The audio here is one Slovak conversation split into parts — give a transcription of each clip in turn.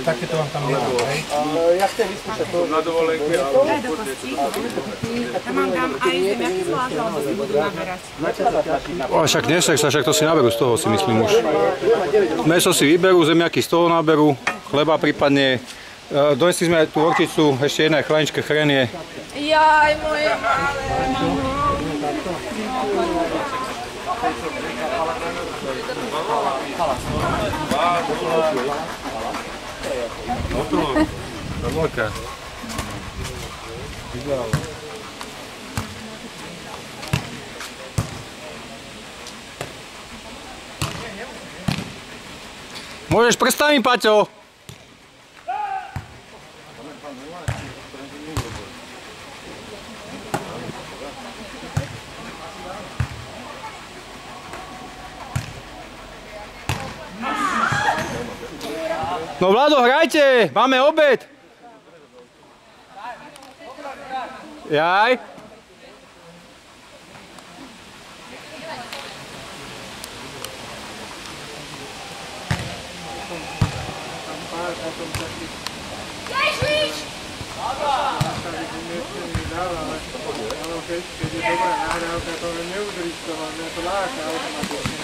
Takéto vám tam nedám, hej? Ja chcem vyskúšať to. Na dovolenke, ale... Daj do kosti. Tam vám dám aj zemiaky zvlášť, alebo si budú naberať. Však nesek sa, však to si naberú z toho, si myslím už. Mäso si vyberú, zemiaky z toho naberú, chleba prípadne. Donesli sme aj tú horčicu, ešte jedna je chlaničké chrenie. Jaj, moje malé. Nolka. Môžeš prstami, Paťo! No Vlado, hrajte! Máme obed! Jaj! Ježiš! Keď je dobrá nahrávka, to neudržíš to, mňa to láka automaticky.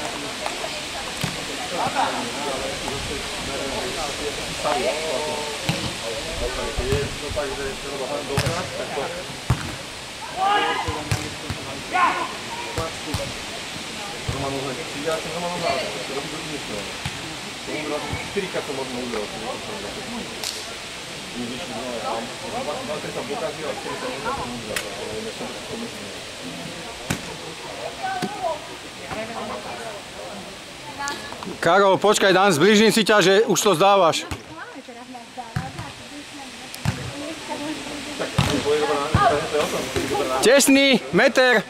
Karol, počkaj, dám, zbližím si ťa, že už to zdávaš. Tesný, meter.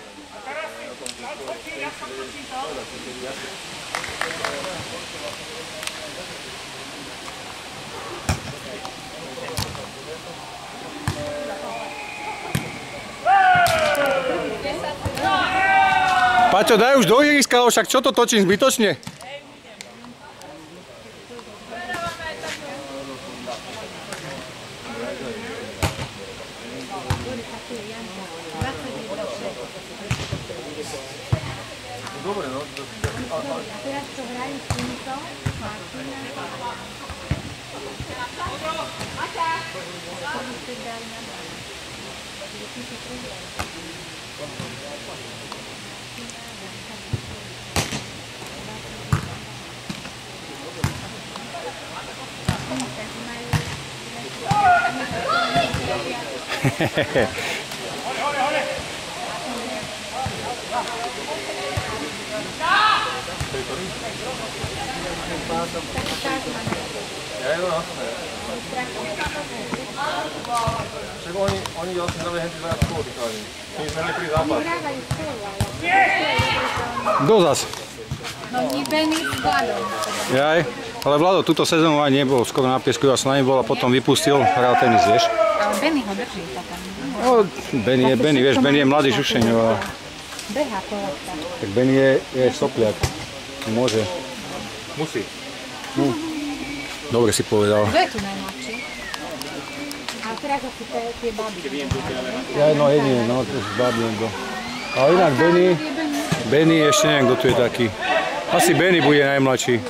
Paťo, daj už do ihriska, však čo to točím zbytočne? Dobre, no. Teraz to hrajú s týmto. Však oni vlastne dávajú henty dvaja spolu vychádzajú. My sme nepri zápas. Kto zas? No nie Benny s Vladom. Jaj, ale Vlado túto sezónu ani nebol skoro na piesku, ja som na nebol a potom vypustil, hral tenis, vieš. Ale Benny ho drží potom. No, Benny, vieš, Benny je mladý žušeň. Behá po loptách. Tak Benny je sopliak. Môže. Musí. No. Dobre si povedal. Kto je tu najmladší? A teraz asi tie baby. Ja no jedine, no to zbabím to. Ale inak Benny ešte neviem, kto tu je taký. Asi Benny bude najmladší.